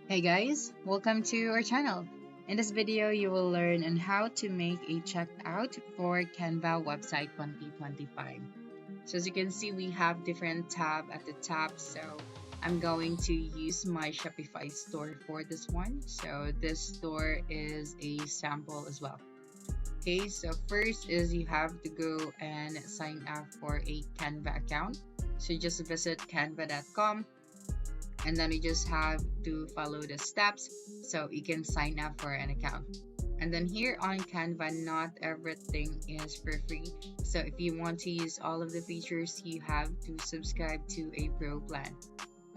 Hey guys, welcome to our channel. In this video, you will learn on how to make a checkout for Canva website 2025. So as you can see, we have different tab at the top. So I'm going to use my Shopify store for this one. So this store is a sample as well. Okay, so first is you have to go and sign up for a Canva account. So just visit canva.com and then you just have to follow the steps so you can sign up for an account. And then here on Canva, not everything is for free. So if you want to use all of the features, you have to subscribe to a pro plan.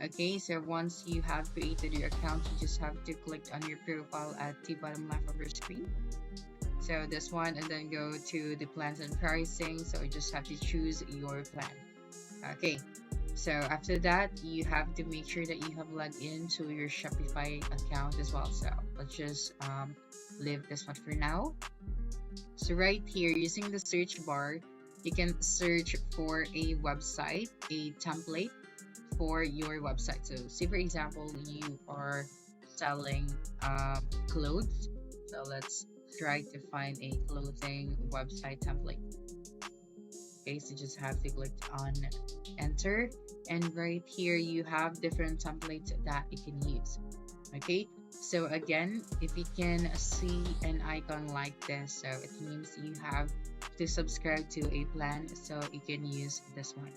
Okay, so once you have created your account, you just have to click on your profile at the bottom left of your screen. So this one, and then go to the plans and pricing. So you just have to choose your plan. Okay, so after that, you have to make sure that you have logged into your Shopify account as well. So let's just leave this one for now. So right here, using the search bar, you can search for a website, a template for your website. So say for example, you are selling clothes. So let's try to find a clothing website template. Okay, so just have to click on enter, and right here you have different templates that you can use. Okay, so again, if you can see an icon like this, so it means you have to subscribe to a plan so you can use this one.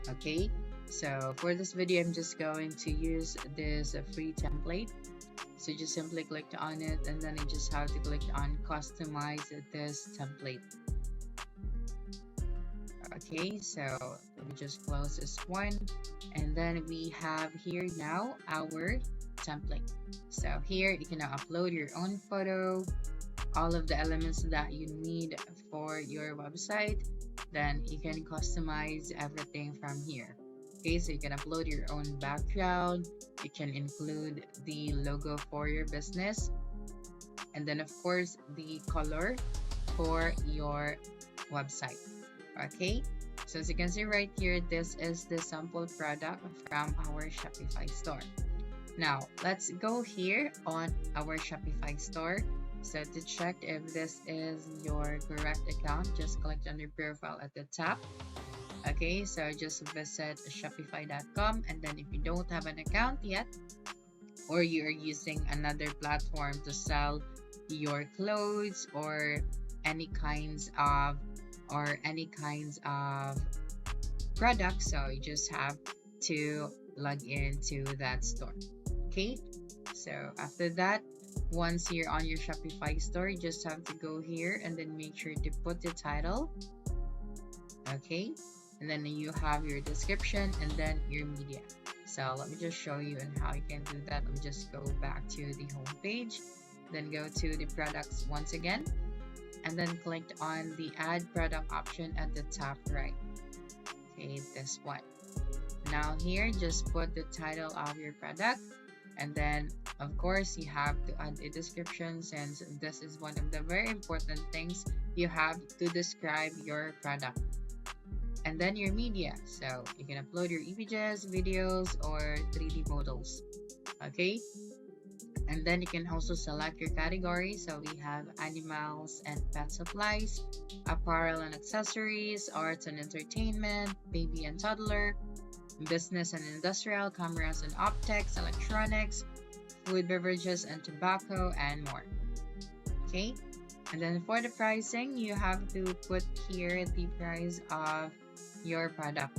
Okay, so for this video I'm just going to use this free template. So just simply click on it, and then you just have to click on customize this template. Okay, so let me just close this one, and then we have here now our template. So here you can now upload your own photo, all of the elements that you need for your website. Then you can customize everything from here. Okay, so you can upload your own background, you can include the logo for your business, and then of course the color for your website. Okay, so as you can see right here, this is the sample product from our Shopify store. Now let's go here on our Shopify store. So to check if this is your correct account, just click on your profile at the top. Okay, so just visit shopify.com, and then if you don't have an account yet, or you're using another platform to sell your clothes or any kinds of products, so you just have to log into that store. Okay, so after that, once you're on your Shopify store, you just have to go here and then make sure to put the title. Okay, and then you have your description and then your media. So let me just show you on how you can do that. Let me just go back to the home page, then go to the products once again, and then click on the add product option at the top right. Okay, this one. Now here, just put the title of your product, and then of course you have to add a description, since this is one of the very important things. You have to describe your product, and then your media. So you can upload your images, videos, or 3D models. Okay, and then you can also select your category. So we have animals and pet supplies, apparel and accessories, arts and entertainment, baby and toddler, business and industrial, cameras and optics, electronics, food, beverages and tobacco, and more. Okay, and then for the pricing, you have to put here the price of your product,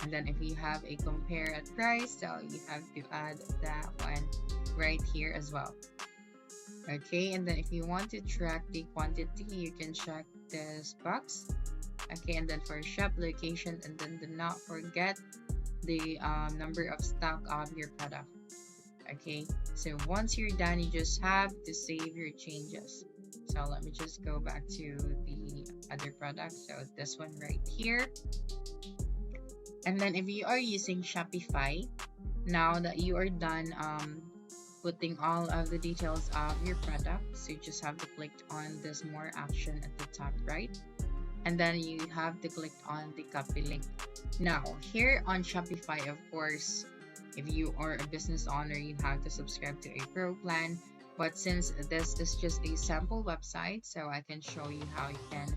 and then if you have a compare at price, so you have to add that one right here as well. Okay, and then if you want to track the quantity, you can check this box. Okay, and then for shop location, and then do not forget the number of stock of your product. Okay, so once you're done, you just have to save your changes. So let me just go back to the other product, so this one right here. And then if you are using Shopify, now that you are done putting all of the details of your product, so you just have to click on this more action at the top right, and then you have to click on the copy link. Now here on Shopify, of course, If you are a business owner, you have to subscribe to a pro plan. But since this is just a sample website, so I can show you how you can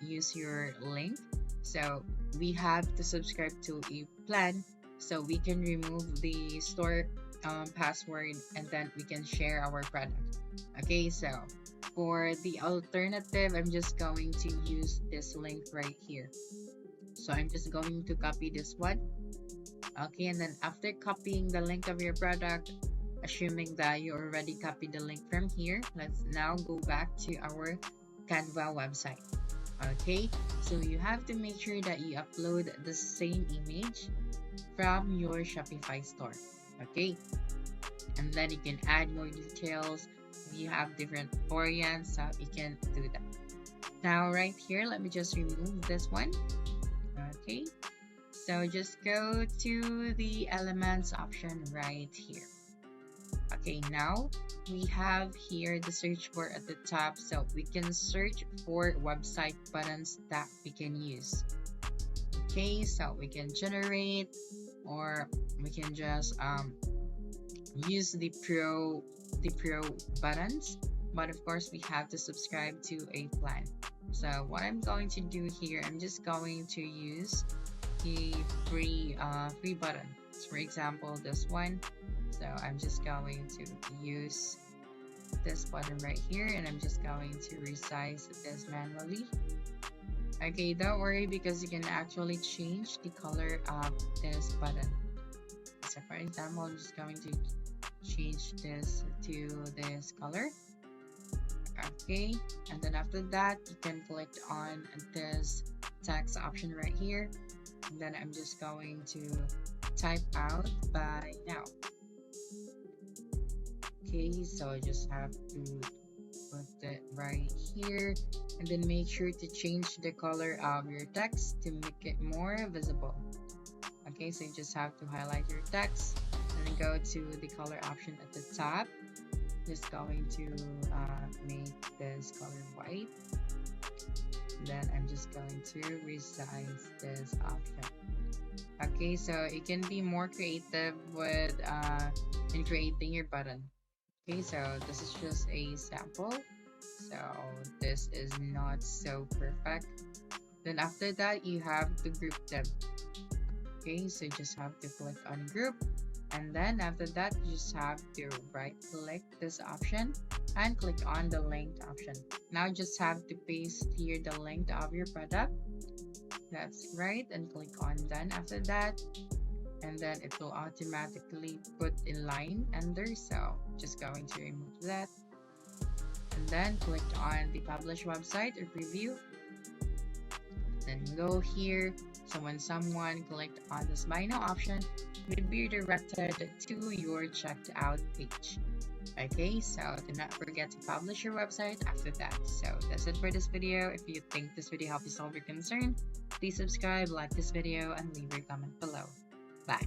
use your link. So we have to subscribe to a plan so we can remove the store password, and then we can share our product. Okay, so for the alternative, I'm just going to use this link right here. So I'm just going to copy this one. Okay, and then after copying the link of your product, assuming that you already copied the link from here, let's now go back to our Canva website. Okay, so you have to make sure that you upload the same image from your Shopify store. Okay, and then you can add more details. You have different variants, so you can do that. Now right here, let me just remove this one. Okay, so just go to the elements option right here. Okay, now we have here the search bar at the top, so we can search for website buttons that we can use. Okay, so we can generate, or we can just use the pro buttons, but of course we have to subscribe to a plan. So what I'm going to do here, I'm just going to use the free button. So for example, this one. So I'm just going to use this button right here, and I'm just going to resize this manually. Okay, don't worry, because you can actually change the color of this button. So for example, I'm just going to change this to this color. Okay, and then after that, you can click on this text option right here, and then I'm just going to type out "buy now." Okay, so I just have to put it right here, and then make sure to change the color of your text to make it more visible. Okay, so you just have to highlight your text and then go to the color option at the top. Just going to make this color white. Then I'm just going to resize this option. Okay, so it can be more creative with in creating your button. Okay, so this is just a sample, so this is not so perfect. Then after that, you have to group them. Okay, so you just have to click on group, and then after that, you just have to right click this option and click on the linked option. Now just have to paste here the link of your product. That's right, and click on done after that, and then it will automatically put in line under, so just going to remove that, and then click on the publish website or preview, then go here. So when someone clicked on this buy now option, it will be redirected to your checked out page. Okay, so do not forget to publish your website after that. So that's it for this video. If you think this video helped you solve your concern, please subscribe, like this video, and leave your comment below. Bye.